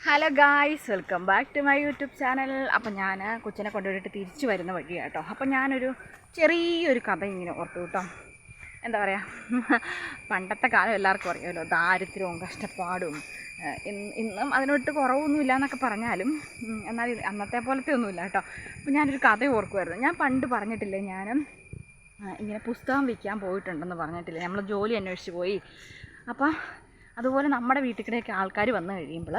Hello guys, welcome back to my YouTube channel. അപ്പം ഞാൻ കൊച്ചിനെ കൊണ്ടുപോയിട്ട് തിരിച്ചു വരുന്ന വഴിയാണ് കേട്ടോ. അപ്പം ഞാനൊരു ചെറിയൊരു കഥ ഇങ്ങനെ ഓർത്തു കേട്ടോ. എന്താ പറയുക, പണ്ടത്തെ കാലം എല്ലാവർക്കും അറിയാമല്ലോ, ദാരിദ്ര്യവും കഷ്ടപ്പാടും ഇന്നും അതിനൊട്ട് കുറവൊന്നുമില്ല എന്നൊക്കെ പറഞ്ഞാലും എന്നാൽ അന്നത്തെ പോലത്തെ ഒന്നുമില്ല കേട്ടോ. അപ്പം ഞാനൊരു കഥ ഓർക്കുമായിരുന്നു. ഞാൻ പണ്ട് പറഞ്ഞിട്ടില്ലേ, ഞാൻ ഇങ്ങനെ പുസ്തകം വിൽക്കാൻ പോയിട്ടുണ്ടെന്ന് പറഞ്ഞിട്ടില്ലേ, നമ്മൾ ജോലി അന്വേഷിച്ച് പോയി. അപ്പം അതുപോലെ നമ്മുടെ വീട്ടിൽ കൂടെയൊക്കെ ആൾക്കാർ വന്നു കഴിയുമ്പോൾ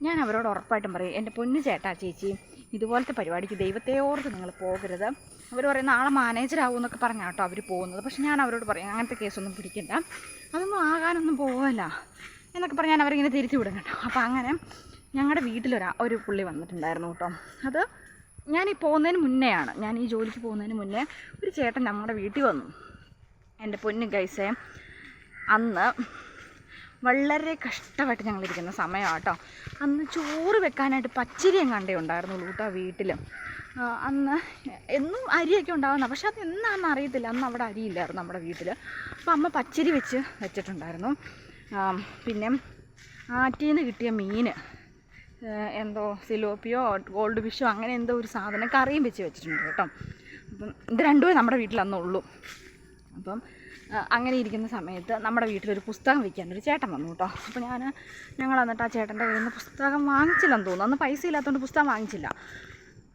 ഞാൻ അവരോട് ഉറപ്പായിട്ടും പറയും, എൻ്റെ പൊന്നു ചേട്ടാ ചേച്ചി, ഇതുപോലത്തെ പരിപാടിക്ക് ദൈവത്തെ ഓർത്ത് നിങ്ങൾ പോകരുത്. അവർ പറയും നാളെ മാനേജറാകും എന്നൊക്കെ പറഞ്ഞാൽ കേട്ടോ അവർ പോകുന്നത്. പക്ഷെ ഞാൻ അവരോട് പറയും അങ്ങനത്തെ കേസൊന്നും പിടിക്കണ്ട, അതൊന്നും ആകാനൊന്നും പോവല്ല എന്നൊക്കെ പറഞ്ഞാൽ അവരിങ്ങനെ തിരിച്ചു വിടും കേട്ടോ. അപ്പോൾ അങ്ങനെ ഞങ്ങളുടെ വീട്ടിലൊരു പുള്ളി വന്നിട്ടുണ്ടായിരുന്നു കേട്ടോ. അത് ഞാൻ ഈ പോകുന്നതിന് മുന്നെയാണ്, ഞാൻ ഈ ജോലിക്ക് പോകുന്നതിന് മുന്നേ ഒരു ചേട്ടൻ നമ്മുടെ വീട്ടിൽ വന്നു. എൻ്റെ പൊന്നു ഗൈസേ, അന്ന് വളരെ കഷ്ടമായിട്ട് ഞങ്ങളിരിക്കുന്ന സമയമാണ് കേട്ടോ. അന്ന് ചോറ് വെക്കാനായിട്ട് പച്ചരിയും കണ്ടേ ഉണ്ടായിരുന്നുള്ളൂ കേട്ടോ വീട്ടിൽ. അന്ന് എന്നും അരിയൊക്കെ ഉണ്ടാകുന്ന, പക്ഷെ അത് എന്നാണെന്ന് അറിയത്തില്ല, അന്ന് അവിടെ അരിയില്ലായിരുന്നു നമ്മുടെ വീട്ടിൽ. അപ്പോൾ അമ്മ പച്ചരി വെച്ചിട്ടുണ്ടായിരുന്നു. പിന്നെ ആറ്റിൽ നിന്ന് കിട്ടിയ മീൻ, എന്തോ സിലോപ്പിയോ ഗോൾഡ് ഫിഷോ അങ്ങനെ എന്തോ ഒരു സാധനം കറിയും വെച്ചിട്ടുണ്ട് കേട്ടോ. അപ്പം ഇത് രണ്ടുമേ നമ്മുടെ വീട്ടിൽ അന്നുള്ളൂ. അപ്പം അങ്ങനെ ഇരിക്കുന്ന സമയത്ത് നമ്മുടെ വീട്ടിലൊരു പുസ്തകം വയ്ക്കാനൊരു ചേട്ടൻ വന്നു കേട്ടോ. അപ്പോൾ ഞങ്ങൾ എന്നിട്ട് ആ ചേട്ടൻ്റെ കയ്യിൽ നിന്ന് പുസ്തകം വാങ്ങിച്ചില്ലെന്ന് തോന്നുന്നു. അന്ന് പൈസ ഇല്ലാത്തതുകൊണ്ട് പുസ്തകം വാങ്ങിച്ചില്ല.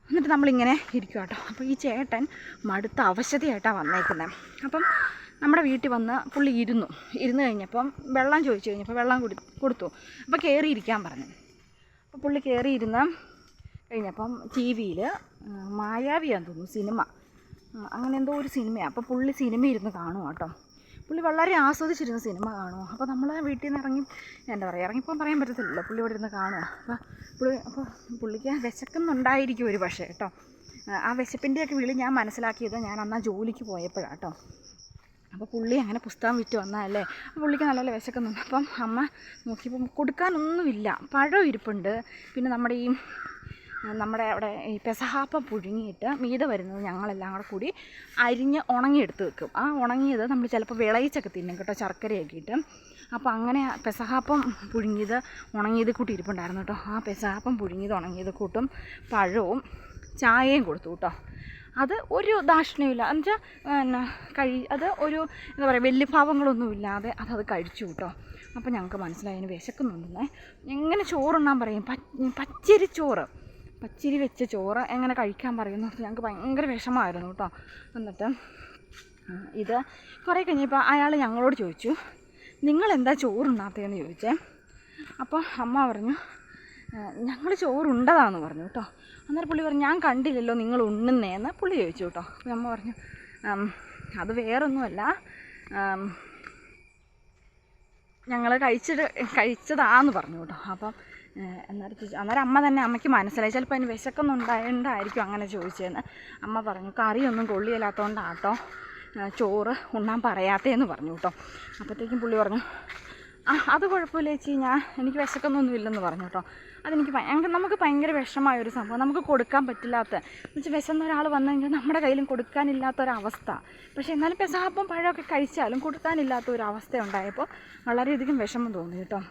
എന്നിട്ട് നമ്മളിങ്ങനെ ഇരിക്കുക കേട്ടോ. അപ്പോൾ ഈ ചേട്ടൻ മടുത്ത അവശതയായിട്ടാണ് വന്നേക്കുന്നത്. അപ്പം നമ്മുടെ വീട്ടിൽ വന്ന് പുള്ളി ഇരുന്നു കഴിഞ്ഞപ്പം വെള്ളം ചോദിച്ചു കഴിഞ്ഞപ്പോൾ വെള്ളം കൊടുത്തു. അപ്പോൾ കയറിയിരിക്കാൻ പറഞ്ഞു. അപ്പോൾ പുള്ളി കയറിയിരുന്ന് കഴിഞ്ഞപ്പം ടി വിയിൽ മായാവിയാന്ന് തോന്നുന്നു സിനിമ, അങ്ങനെ എന്തോ ഒരു സിനിമയാണ്. അപ്പോൾ പുള്ളി സിനിമ ഇരുന്ന് കാണുക കേട്ടോ. പുള്ളി വളരെ ആസ്വദിച്ചിരുന്ന സിനിമ കാണുക. അപ്പോൾ നമ്മൾ വീട്ടിൽ നിന്ന് ഇറങ്ങിപ്പോകാൻ പറയാൻ പറ്റത്തില്ലല്ലോ, പുള്ളി ഇവിടെ ഇരുന്ന് കാണുക. അപ്പോൾ പുള്ളിക്ക് വിശക്കുന്നുണ്ടായിരിക്കും ഒരു പക്ഷേ കേട്ടോ. ആ വിശപ്പിൻ്റെയൊക്കെ വിളി ഞാൻ മനസ്സിലാക്കിയത് ഞാൻ അന്നാ ജോലിക്ക് പോയപ്പോഴാണ് കേട്ടോ. അപ്പോൾ പുള്ളി അങ്ങനെ പുസ്തകം വിറ്റ് വന്നതല്ലേ, പുള്ളിക്ക് നല്ലപോലെ വിശക്കുന്നുണ്ട്. അപ്പം അമ്മ നോക്കിയപ്പോൾ കൊടുക്കാനൊന്നുമില്ല. പഴം ഇരിപ്പുണ്ട്, പിന്നെ നമ്മുടെ അവിടെ ഈ പെസഹാപ്പം പുഴുങ്ങിയിട്ട് മീത വരുന്നത് ഞങ്ങളെല്ലാം കൂടി അരിഞ്ഞ് ഉണങ്ങിയെടുത്ത് വെക്കും. ആ ഉണങ്ങിയത് നമ്മൾ ചിലപ്പോൾ വിളയിച്ചൊക്കെ തിന്നും കേട്ടോ, ശർക്കരയൊക്കെ ഇട്ട്. അപ്പോൾ അങ്ങനെ പെസഹാപ്പം പുഴുങ്ങിയത് ഉണങ്ങിയത് കൂട്ടി ഇരിപ്പുണ്ടായിരുന്നു കേട്ടോ. ആ പെസഹാപ്പം പുഴുങ്ങിയത് ഉണങ്ങിയത് കൂട്ടും പഴവും ചായയും കൊടുത്തു കേട്ടോ. അത് ഒരു ദാക്ഷിണ്യമില്ല എന്നുവെച്ചാൽ അത് ഒരു എന്താ പറയുക, വലിയ ഭാവങ്ങളൊന്നും ഇല്ലാതെ അത് കഴിച്ചു കേട്ടോ. അപ്പോൾ ഞങ്ങൾക്ക് മനസ്സിലായി അതിന് വിശക്കുന്നുണ്ടെന്നേ. എങ്ങനെ ചോറുണ്ണാൻ പറയും, പച്ചരി വെച്ച ചോറ് എങ്ങനെ കഴിക്കാൻ പറയുന്നു. ഞങ്ങൾക്ക് ഭയങ്കര വിഷമമായിരുന്നു കേട്ടോ. എന്നിട്ട് ഇത് കുറേ കഴിഞ്ഞപ്പോൾ അയാൾ ഞങ്ങളോട് ചോദിച്ചു, നിങ്ങളെന്താ ചോറുണ്ണാത്തതെന്ന് ചോദിച്ചേ. അപ്പോൾ അമ്മ പറഞ്ഞു ഞങ്ങൾ ചോറുണ്ടതാന്ന് പറഞ്ഞു കേട്ടോ. അന്നേരം പുള്ളി പറഞ്ഞു ഞാൻ കണ്ടില്ലല്ലോ നിങ്ങൾ ഉണ്ണുന്നേന്ന് പുള്ളി ചോദിച്ചു കേട്ടോ. അപ്പോൾ അമ്മ പറഞ്ഞു അത് വേറൊന്നുമല്ല, ഞങ്ങൾ കഴിച്ചതാന്ന് പറഞ്ഞു കേട്ടോ. അപ്പം അന്നേരം അമ്മ തന്നെ, അമ്മയ്ക്ക് മനസ്സിലായി ചിലപ്പോൾ അതിന് വിശക്കുന്നുണ്ടായിട്ടായിരിക്കും അങ്ങനെ ചോദിച്ചതെന്ന്. അമ്മ പറഞ്ഞു കറിയൊന്നും കൊള്ളിയില്ലാത്തതുകൊണ്ടാട്ടോ ചോറ് ഉണ്ണാൻ പറയാത്തതെന്ന് പറഞ്ഞു കേട്ടോ. അപ്പോഴത്തേക്കും പുള്ളി പറഞ്ഞു അത് കുഴപ്പമില്ല ചേച്ചി, എനിക്ക് വിശക്കുന്നൊന്നുമില്ലെന്ന് പറഞ്ഞു കേട്ടോ. നമുക്ക് ഭയങ്കര വിഷമമായൊരു സംഭവം, നമുക്ക് കൊടുക്കാൻ പറ്റില്ലാത്ത എന്നുവെച്ചാൽ വിശന്ന ഒരാൾ വന്നു കഴിഞ്ഞാൽ നമ്മുടെ കയ്യിലും കൊടുക്കാനില്ലാത്തൊരവസ്ഥ. പക്ഷേ എന്നാലും പെസഹാപ്പം പഴമൊക്കെ കഴിച്ചാലും കൊടുക്കാനില്ലാത്തൊരവസ്ഥ ഉണ്ടായപ്പോൾ വളരെയധികം വിഷമം തോന്നി കേട്ടോ.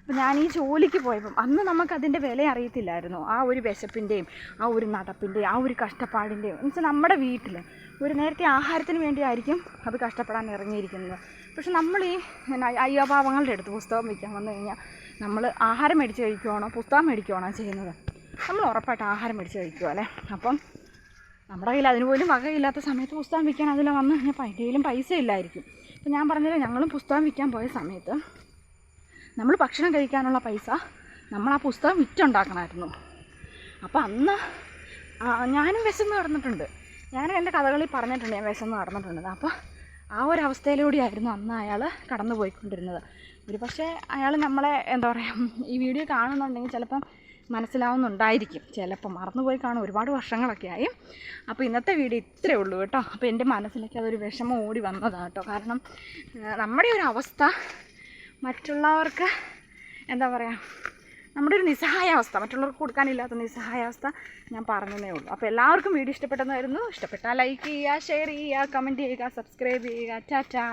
അപ്പോൾ ഞാൻ ഈ ജോലിക്ക് പോയപ്പം അന്ന് നമുക്കതിൻ്റെ വില അറിയത്തില്ലായിരുന്നു. ആ ഒരു വിശപ്പിൻ്റെയും ആ ഒരു നടപ്പിൻ്റെയും ആ ഒരു കഷ്ടപ്പാടിൻ്റെയും എന്നുവെച്ചാൽ നമ്മുടെ വീട്ടിൽ ഒരു നേരത്തെ ആഹാരത്തിന് വേണ്ടിയായിരിക്കും അത് കഷ്ടപ്പെടാൻ ഇറങ്ങിയിരിക്കുന്നത്. പക്ഷെ നമ്മൾ ഈ അയ്യാഭാവങ്ങളുടെ അടുത്ത് പുസ്തകം വയ്ക്കാൻ വന്നു കഴിഞ്ഞാൽ നമ്മൾ ആഹാരം മേടിച്ച് കഴിക്കുവാണോ പുസ്തകം മേടിക്കുവാണോ ചെയ്യുന്നത്? നമ്മൾ ഉറപ്പായിട്ട് ആഹാരം മേടിച്ച് കഴിക്കുക അല്ലേ. അപ്പം നമ്മുടെ കയ്യിൽ അതിന് പോലും വകയില്ലാത്ത സമയത്ത് പുസ്തകം വിൽക്കാൻ അതിൽ വന്നു കഴിഞ്ഞാൽ കയ്യിലും പൈസ ഇല്ലായിരിക്കും. അപ്പം ഞാൻ പറഞ്ഞത് ഞങ്ങളും പുസ്തകം വിൽക്കാൻ പോയ സമയത്ത് നമ്മൾ ഭക്ഷണം കഴിക്കാനുള്ള പൈസ നമ്മൾ ആ പുസ്തകം വിറ്റുണ്ടാക്കണമായിരുന്നു. അപ്പോൾ അന്ന് ഞാനും വിശന്ന് നടന്നിട്ടുണ്ട്, ഞാനും എൻ്റെ കഥകളിൽ പറഞ്ഞിട്ടുണ്ട് ഞാൻ വിശന്ന് നടന്നിട്ടുണ്ട്. അപ്പോൾ ആ ഒരു അവസ്ഥയിലൂടെയായിരുന്നു അന്ന് അയാൾ കടന്നു പോയിക്കൊണ്ടിരുന്നത്. ഒരു പക്ഷേ അയാൾ നമ്മളെ എന്താ പറയുക, ഈ വീഡിയോ കാണുന്നുണ്ടെങ്കിൽ ചിലപ്പം മനസ്സിലാവുന്നുണ്ടായിരിക്കും, ചിലപ്പം മറന്നുപോയി കാണും, ഒരുപാട് വർഷങ്ങളൊക്കെ ആയി. അപ്പോൾ ഇന്നത്തെ വീഡിയോ ഇത്രയേ ഉള്ളൂ കേട്ടോ. അപ്പോൾ എൻ്റെ മനസ്സിലേക്ക് അതൊരു വിഷമം ഓടി വന്നതാണ് കേട്ടോ. കാരണം നമ്മുടെ ഒരു അവസ്ഥ മറ്റുള്ളവർക്ക് എന്താ പറയുക, നമ്മുടെ ഒരു നിസ്സഹായാവസ്ഥ, മറ്റുള്ളവർക്ക് കൊടുക്കാനില്ലാത്ത നിസ്സഹായാവസ്ഥ ഞാൻ പറഞ്ഞതേ ഉള്ളൂ. അപ്പോൾ എല്ലാവർക്കും വീഡിയോ ഇഷ്ടപ്പെട്ടെന്നായിരുന്നു. ഇഷ്ടപ്പെട്ടാൽ ലൈക്ക് ചെയ്യുക, ഷെയർ ചെയ്യുക, കമൻറ്റ് ചെയ്യുക, സബ്സ്ക്രൈബ് ചെയ്യുക. ടാറ്റാ.